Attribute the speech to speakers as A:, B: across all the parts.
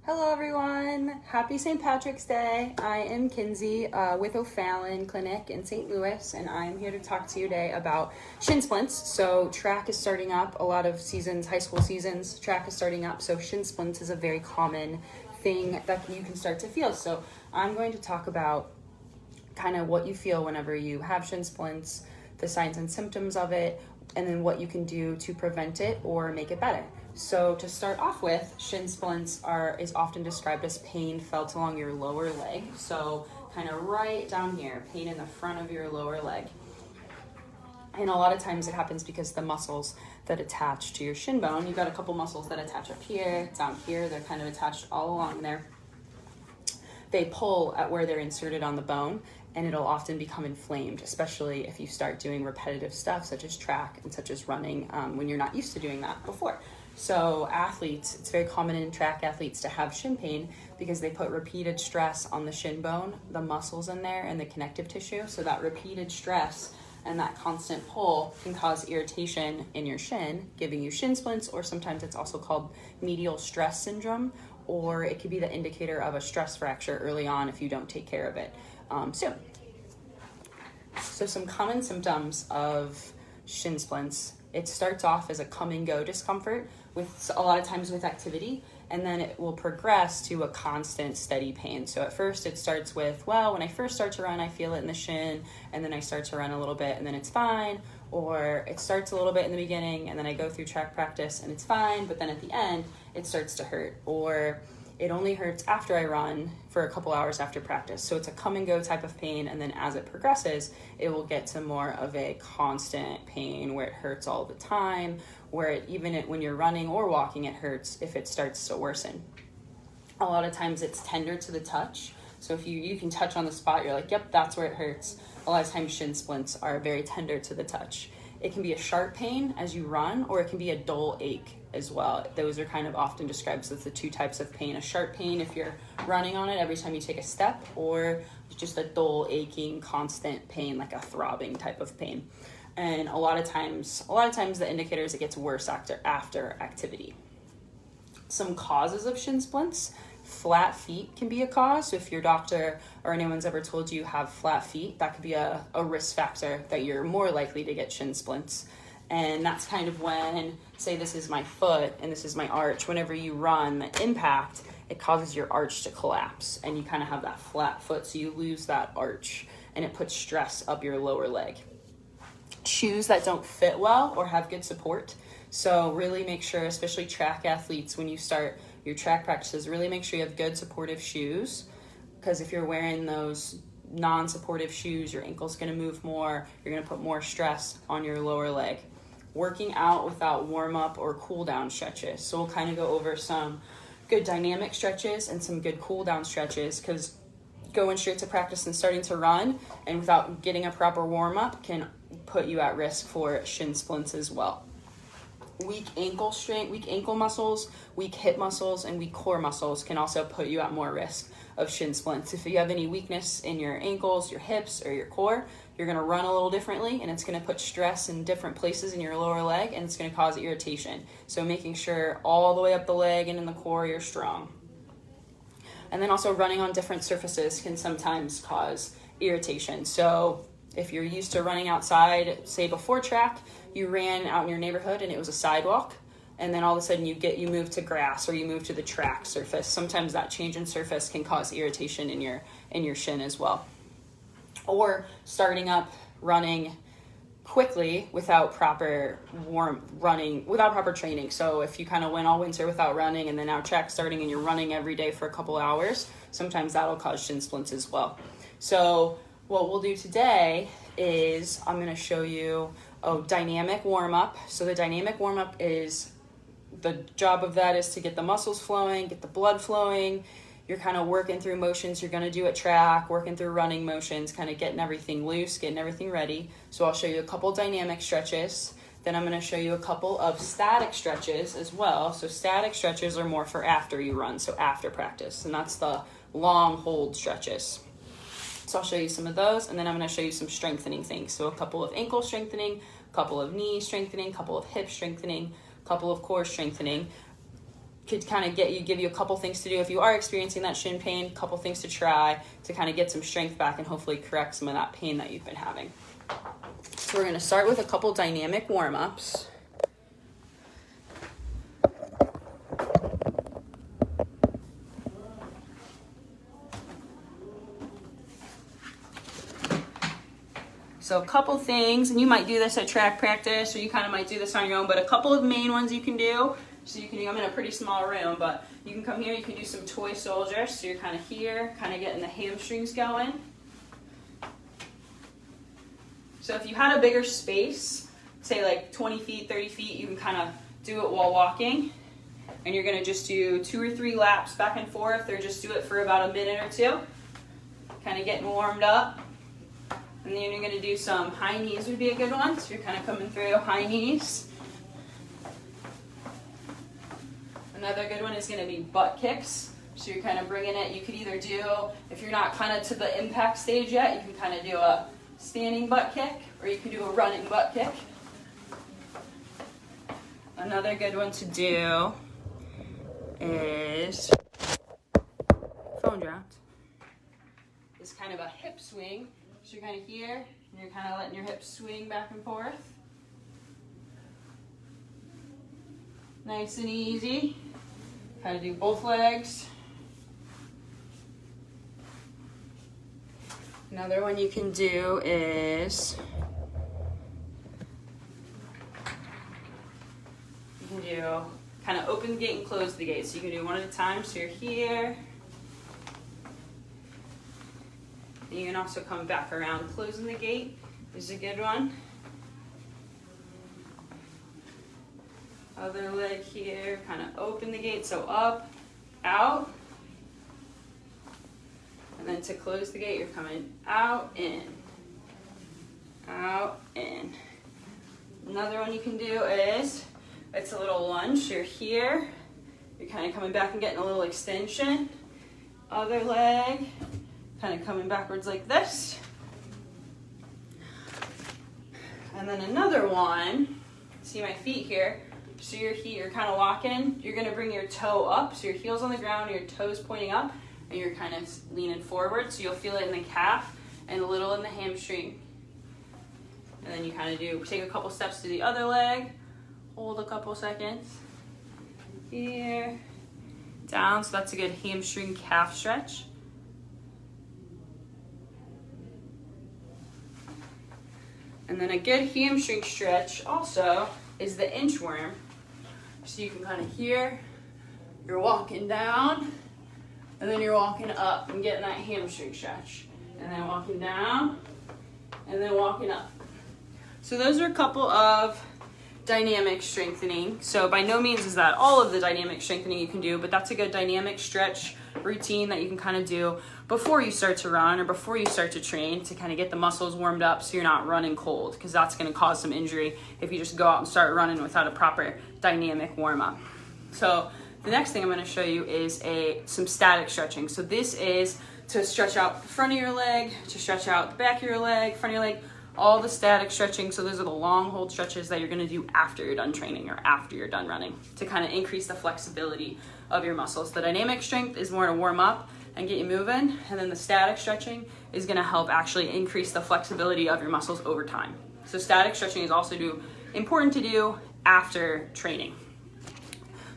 A: Hello everyone, happy St. Patrick's Day. I am Kinsey with O'Fallon Clinic in St. Louis, and I'm here to talk to you today about shin splints. So track is starting up, a lot of seasons, high school seasons, track is starting up, so shin splints is a very common thing that you can start to feel. So I'm going to talk about kind of what you feel whenever you have shin splints, the signs and symptoms of it, and then what you can do to prevent it or make it better. So to start off with, shin splints is often described as pain felt along your lower leg. So kind of right down here, pain in the front of your lower leg. And a lot of times it happens because the muscles that attach to your shin bone, you've got a couple muscles that attach up here, down here, they're kind of attached all along there. They pull at where they're inserted on the bone, and it'll often become inflamed, especially if you start doing repetitive stuff such as track and such as running when you're not used to doing that before. So athletes, it's very common in track athletes to have shin pain because they put repeated stress on the shin bone, the muscles in there, and the connective tissue. So that repeated stress and that constant pull can cause irritation in your shin, giving you shin splints, or sometimes it's also called medial stress syndrome, or it could be the indicator of a stress fracture early on if you don't take care of it soon. So some common symptoms of shin splints, it starts off as a come and go discomfort with a lot of times with activity, and then it will progress to a constant steady pain. So at first it starts with, well, when I first start to run, I feel it in the shin, and then I start to run a little bit and then it's fine, or it starts a little bit in the beginning and then I go through track practice and it's fine, but then at the end it starts to hurt, or it only hurts after I run for a couple hours after practice. So it's a come and go type of pain, and then as it progresses, it will get to more of a constant pain where it hurts all the time, where when you're running or walking, it hurts if it starts to worsen. A lot of times it's tender to the touch. So if you can touch on the spot, you're like, yep, that's where it hurts. A lot of times shin splints are very tender to the touch. It can be a sharp pain as you run, or it can be a dull ache as well. Those are kind of often described as the two types of pain. A sharp pain if you're running on it every time you take a step, or just a dull, aching, constant pain, like a throbbing type of pain. And a lot of times the indicator is it gets worse after activity. Some causes of shin splints. Flat feet can be a cause. So if your doctor or anyone's ever told you have flat feet, that could be a risk factor that you're more likely to get shin splints. And that's kind of when, say this is my foot and this is my arch, whenever you run, the impact, it causes your arch to collapse and you kind of have that flat foot, so you lose that arch and it puts stress up your lower leg. Shoes that don't fit well or have good support. So really make sure, especially track athletes, when you start your track practices, really make sure you have good supportive shoes, because if you're wearing those non-supportive shoes, your ankle's going to move more, you're going to put more stress on your lower leg. Working out without warm-up or cool-down stretches. So we'll kind of go over some good dynamic stretches and some good cool-down stretches, because going straight to practice and starting to run and without getting a proper warm-up can put you at risk for shin splints as well. Weak ankle strength, weak ankle muscles, weak hip muscles, and weak core muscles can also put you at more risk of shin splints. If you have any weakness in your ankles, your hips, or your core, you're going to run a little differently, and it's going to put stress in different places in your lower leg, and it's going to cause irritation. So making sure all the way up the leg and in the core you're strong. And then also running on different surfaces can sometimes cause irritation. So if you're used to running outside, say before track, you ran out in your neighborhood and it was a sidewalk, and then all of a sudden you move to grass or you move to the track surface. Sometimes that change in surface can cause irritation in your shin as well. Or starting up running quickly without proper training. So if you kind of went all winter without running and then now track starting and you're running every day for a couple hours, sometimes that'll cause shin splints as well. So what we'll do today is I'm going to show you a dynamic warm-up. So the dynamic warm-up is, the job of that is to get the muscles flowing, get the blood flowing. You're kind of working through motions you're going to do at track, working through running motions, kind of getting everything loose, getting everything ready. So I'll show you a couple dynamic stretches. Then I'm going to show you a couple of static stretches as well. So static stretches are more for after you run, so after practice. And that's the long hold stretches. So I'll show you some of those, and then I'm going to show you some strengthening things. So a couple of ankle strengthening, a couple of knee strengthening, a couple of hip strengthening, a couple of core strengthening. could kind of give you a couple things to do if you are experiencing that shin pain, a couple things to try to kind of get some strength back and hopefully correct some of that pain that you've been having. So we're going to start with a couple dynamic warm-ups. So a couple things, and you might do this at track practice, or you kind of might do this on your own, but a couple of main ones you can do. So you can, I'm in a pretty small room, but you can come here, you can do some toy soldiers. So you're kind of here, kind of getting the hamstrings going. So if you had a bigger space, say like 20 feet, 30 feet, you can kind of do it while walking. And you're gonna just do 2 or 3 laps back and forth, or just do it for about a minute or two. Kind of getting warmed up. And then you're gonna do some high knees would be a good one. So you're kind of coming through high knees. Another good one is gonna be butt kicks. So you're kind of bringing it, you could either do, if you're not kind of to the impact stage yet, you can kind of do a standing butt kick, or you can do a running butt kick. Another good one to do is phone dropped. It's kind of a hip swing. So you're kind of here, and you're kind of letting your hips swing back and forth. Nice and easy. Kind of do both legs. Another one you can do is, you can do kind of open the gate and close the gate. So you can do one at a time. So you're here. And you can also come back around. Closing the gate is a good one. Other leg here, kind of open the gate, so up, out. And then to close the gate, you're coming out, in. Out, in. Another one you can do is, it's a little lunge. You're here. You're kind of coming back and getting a little extension. Other leg. Kind of coming backwards like this. And then another one, see my feet here. So you're here, you're kind of walking. You're going to bring your toe up. So your heel's on the ground, your toes pointing up, and you're kind of leaning forward. So you'll feel it in the calf and a little in the hamstring. And then you kind of take a couple steps to the other leg. Hold a couple seconds. Here. Down. So that's a good hamstring calf stretch. And then a good hamstring stretch also is the inchworm. So you can kind of here, you're walking down, and then you're walking up and getting that hamstring stretch. And then walking down, and then walking up. So those are a couple of dynamic strengthening. So by no means is that all of the dynamic strengthening you can do, but that's a good dynamic stretch routine that you can kind of do before you start to run or before you start to train to kind of get the muscles warmed up so you're not running cold, because that's going to cause some injury if you just go out and start running without a proper dynamic warm-up. So the next thing I'm going to show you is some static stretching. So this is to stretch out the front of your leg, to stretch out the back of your leg, front of your leg, all the static stretching. So those are the long hold stretches that you're going to do after you're done training or after you're done running to kind of increase the flexibility of your muscles. The dynamic strength is more to warm up and get you moving, and then the static stretching is going to help actually increase the flexibility of your muscles over time. So static stretching is also important to do after training.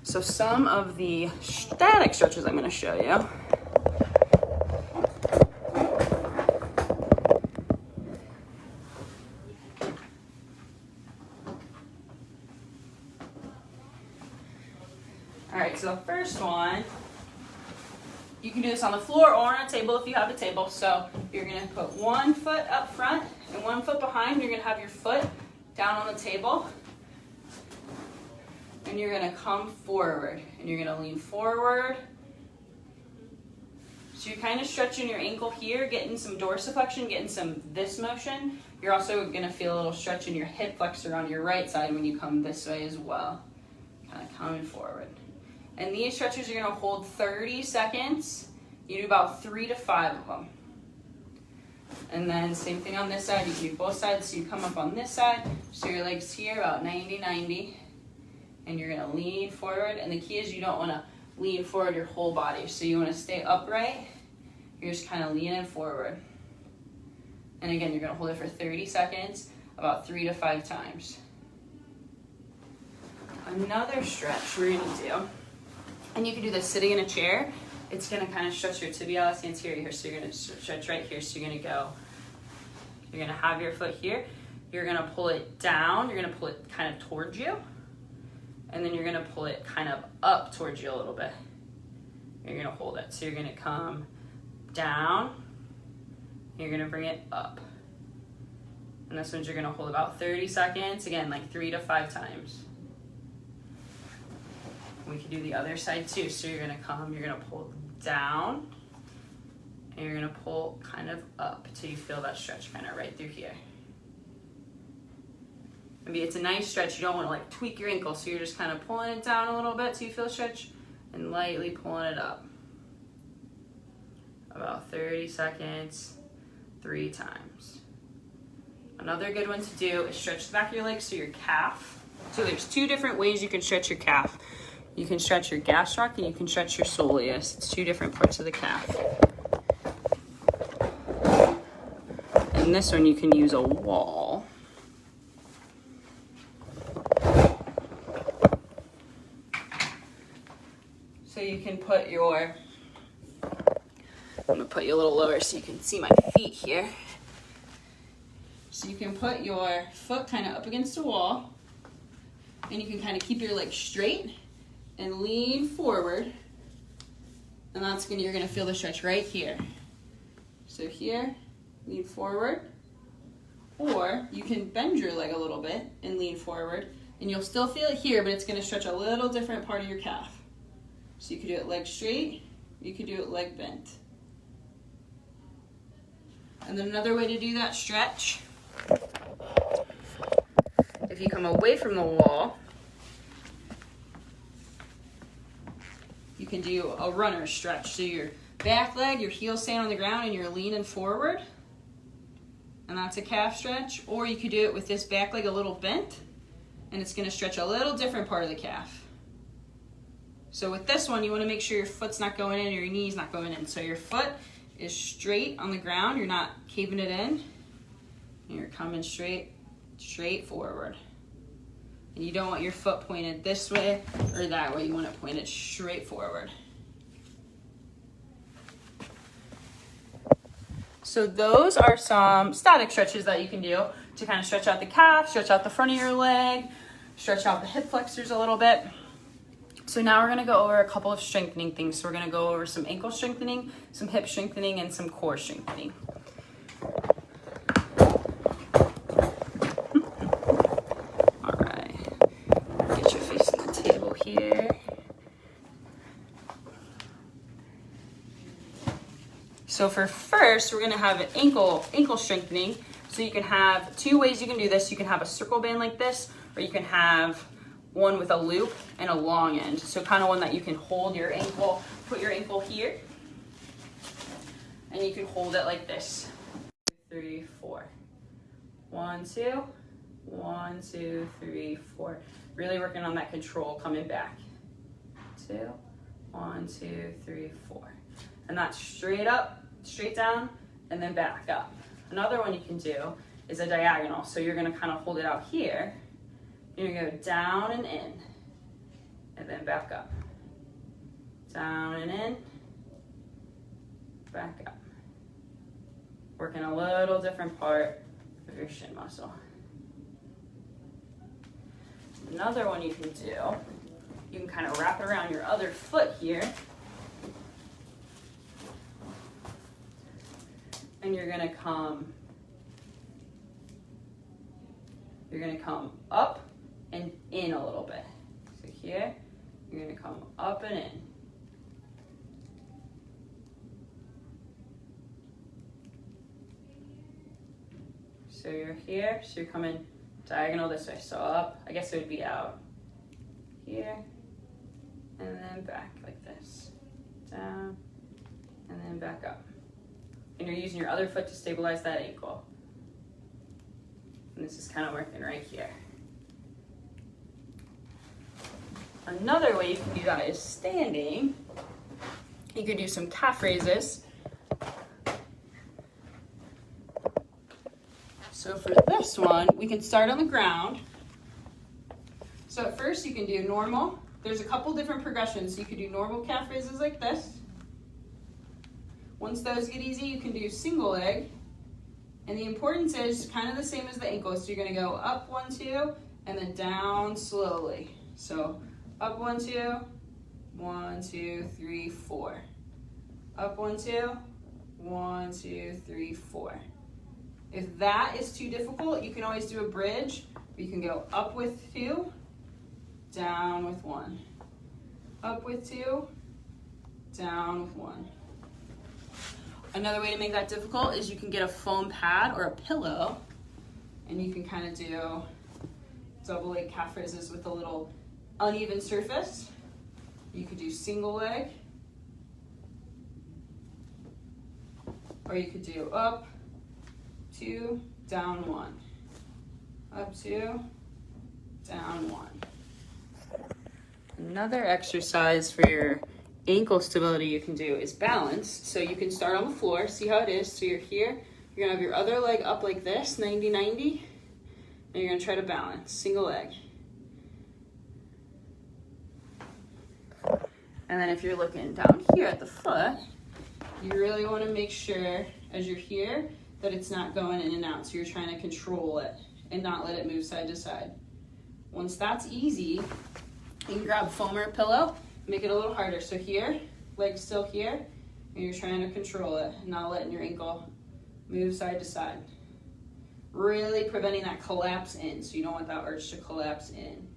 A: So some of the static stretches I'm going to show you. All right, so the first one, you can do this on the floor or on a table if you have a table. So you're going to put one foot up front and one foot behind. You're going to have your foot down on the table. And you're going to come forward. And you're going to lean forward. So you're kind of stretching your ankle here, getting some dorsiflexion, getting some this motion. You're also going to feel a little stretch in your hip flexor on your right side when you come this way as well. Kind of coming forward. And these stretches you're going to hold 30 seconds. You do about 3 to 5 of them. And then same thing on this side. You can do both sides. So you come up on this side. So your legs here about 90-90. and you're gonna lean forward. And the key is you don't wanna lean forward your whole body. So you wanna stay upright. You're just kind of leaning forward. And again, you're gonna hold it for 30 seconds, about 3 to 5 times. Another stretch we're gonna do, and you can do this sitting in a chair. It's gonna kind of stretch your tibialis anterior here. So you're gonna stretch right here. So you're gonna have your foot here. You're gonna pull it down. You're gonna pull it kind of towards you. And then you're gonna pull it kind of up towards you a little bit. You're gonna hold it. So you're gonna come down. You're gonna bring it up. And this one you're gonna hold about 30 seconds. Again, like 3 to 5 times. We can do the other side too. So you're gonna pull down, and you're gonna pull kind of up till you feel that stretch kind of right through here. Maybe it's a nice stretch. You don't want to like tweak your ankle, so you're just kind of pulling it down a little bit till you feel a stretch, and lightly pulling it up. About 30 seconds, 3 times. Another good one to do is stretch the back of your legs, so your calf. So there's 2 different ways you can stretch your calf. You can stretch your gastroc and you can stretch your soleus. It's 2 different parts of the calf. And this one you can use a wall. So you can put your, I'm gonna put you a little lower so you can see my feet here. So you can put your foot kind of up against the wall, and you can kind of keep your legs straight and lean forward, and that's you're gonna feel the stretch right here. So here, lean forward, or you can bend your leg a little bit and lean forward, and you'll still feel it here, but it's gonna stretch a little different part of your calf. So you could do it leg straight, you could do it leg bent. And then another way to do that stretch, if you come away from the wall, you can do a runner stretch. So your back leg, your heels staying on the ground, and you're leaning forward. And that's a calf stretch. Or you could do it with this back leg a little bent, and it's gonna stretch a little different part of the calf. So with this one, you wanna make sure your foot's not going in or your knee's not going in. So your foot is straight on the ground. You're not caving it in. And you're coming straight forward. And you don't want your foot pointed this way or that way. You want it pointed straight forward. So those are some static stretches that you can do to kind of stretch out the calf, stretch out the front of your leg, stretch out the hip flexors a little bit. So now we're gonna go over a couple of strengthening things. So we're gonna go over some ankle strengthening, some hip strengthening, and some core strengthening. Here. So for first, we're gonna have an ankle strengthening. So you can have 2 ways you can do this. You can have a circle band like this, or you can have one with a loop and a long end. So kind of one that you can hold your ankle, put your ankle here, and you can hold it like this. 3, 4. 1, 2, 1, 2, 3, 4. Really working on that control coming back. 2, 1, 2, 3, 4. And that's straight up, straight down, and then back up. Another one you can do is a diagonal. So you're gonna kind of hold it out here. You're gonna go down and in, and then back up. Down and in, back up. Working a little different part of your shin muscle. Another one you can do, you can kind of wrap it around your other foot here. And you're gonna come up and in a little bit. So here, you're gonna come up and in. So you're here, so you're coming diagonal this way. So up, I guess it would be out here, and then back like this. Down, and then back up. And you're using your other foot to stabilize that ankle. And this is kind of working right here. Another way you can do that is standing. You could do some calf raises. So for this one, we can start on the ground. So at first you can do normal. There's a couple different progressions. So you could do normal calf raises like this. Once those get easy, you can do single leg. And the importance is kind of the same as the ankle. So you're gonna go up 1, 2, and then down slowly. So up 1, 2, 1, 2, 3, 4. Up 1, 2, 1, 2, 3, 4. If that is too difficult, you can always do a bridge. You can go up with 2, down with 1. Up with 2, down with 1. Another way to make that difficult is you can get a foam pad or a pillow, and you can kind of do double leg calf raises with a little uneven surface. You could do single leg, or you could do up, 2, down 1. Up 2, down 1. Another exercise for your ankle stability you can do is balance. So you can start on the floor, see how it is. So you're here, you're gonna have your other leg up like this, 90-90, and you're gonna try to balance, single leg. And then if you're looking down here at the foot, you really wanna make sure as you're here that it's not going in and out. So you're trying to control it and not let it move side to side. Once that's easy, you can grab foam or a pillow, make it a little harder. So here, leg's still here, and you're trying to control it, not letting your ankle move side to side. Really preventing that collapse in, so you don't want that arch to collapse in.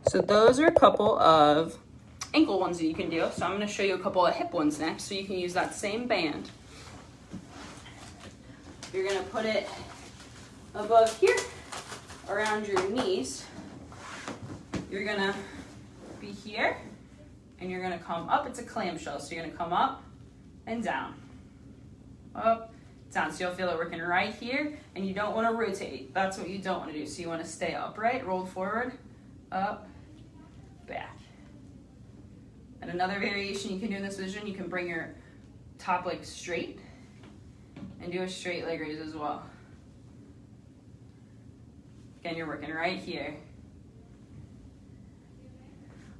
A: So those are a couple of ankle ones that you can do. So I'm gonna show you a couple of hip ones next, so you can use that same band. You're gonna put it above here, around your knees. You're gonna be here, and you're gonna come up. It's a clamshell, so you're gonna come up and down. Up, down. So you'll feel it working right here, and you don't wanna rotate. That's what you don't wanna do. So you wanna stay upright, rolled forward, up, back. And another variation you can do in this position, you can bring your top leg straight and do a straight leg raise as well. Again, you're working right here.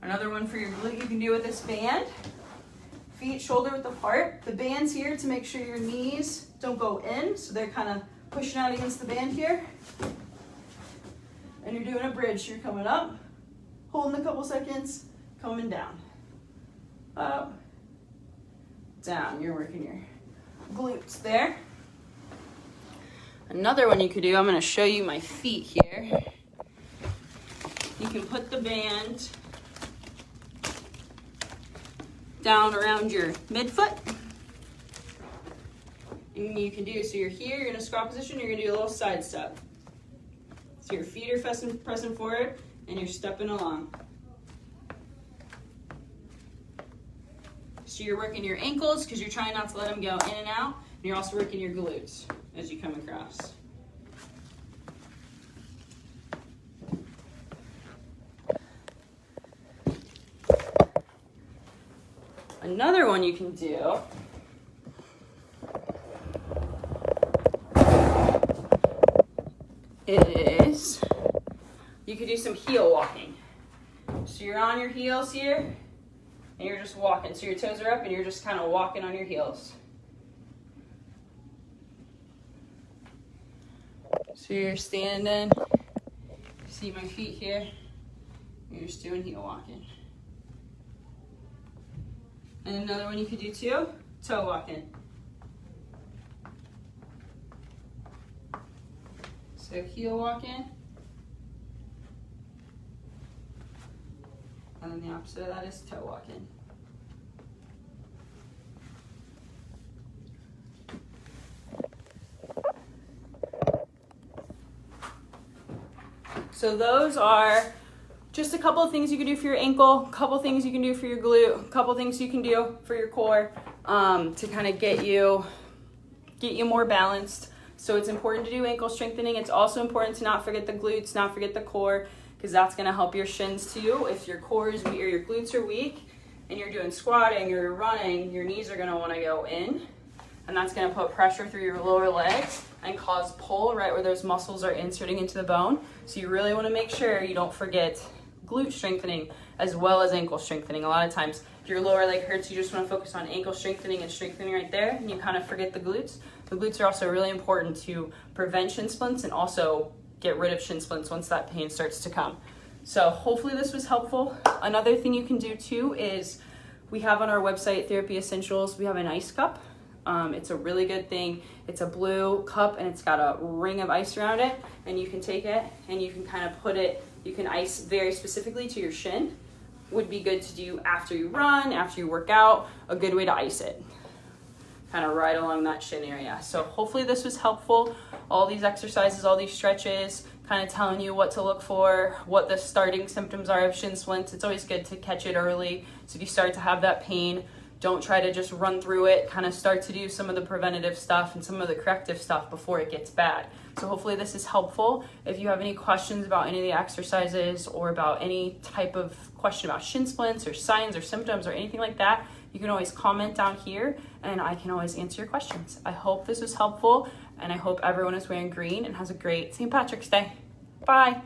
A: Another one for your glute you can do with this band. Feet shoulder width apart. The band's here to make sure your knees don't go in, so they're kind of pushing out against the band here. And you're doing a bridge. You're coming up, holding a couple seconds, coming down. Up, down. You're working your glutes there. Another one you could do, I'm going to show you my feet here. You can put the band down around your midfoot. And you can do, so you're here, you're in a squat position, you're going to do a little side step. So your feet are pressing forward, and you're stepping along. So you're working your ankles because you're trying not to let them go in and out. And you're also working your glutes as you come across. Another one you can do is you could do some heel walking. So you're on your heels here, and you're just walking. So your toes are up, and you're just kind of walking on your heels. So you're standing, see my feet here, you're just doing heel walking. And another one you could do too, toe walking. So heel walking. And then the opposite of that is toe walking. So those are just a couple of things you can do for your ankle, a couple of things you can do for your glute, a couple of things you can do for your core to kind of get you more balanced. So it's important to do ankle strengthening. It's also important to not forget the glutes, not forget the core, because that's gonna help your shins too. If your core is weak or your glutes are weak and you're doing squatting or you're running, your knees are gonna wanna go in, and that's gonna put pressure through your lower legs and cause pull right where those muscles are inserting into the bone. So you really wanna make sure you don't forget glute strengthening as well as ankle strengthening. A lot of times, if your lower leg hurts, you just wanna focus on ankle strengthening and strengthening right there, and you kind of forget the glutes. The glutes are also really important to prevent shin splints and also get rid of shin splints once that pain starts to come. So hopefully this was helpful. Another thing you can do too is we have on our website, Therapy Essentials, we have an ice cup. It's a really good thing. It's a blue cup and it's got a ring of ice around it, and you can take it and you can kind of put it, you can ice very specifically to your shin. Would be good to do after you run, after you work out, a good way to ice it. Kind of right along that shin area. So hopefully this was helpful. All these exercises, all these stretches, kind of telling you what to look for, what the starting symptoms are of shin splints. It's always good to catch it early. So if you start to have that pain, don't try to just run through it. Kind of start to do some of the preventative stuff and some of the corrective stuff before it gets bad. So hopefully this is helpful. If you have any questions about any of the exercises or about any type of question about shin splints or signs or symptoms or anything like that, you can always comment down here and I can always answer your questions. I hope this was helpful, and I hope everyone is wearing green and has a great St. Patrick's Day. Bye.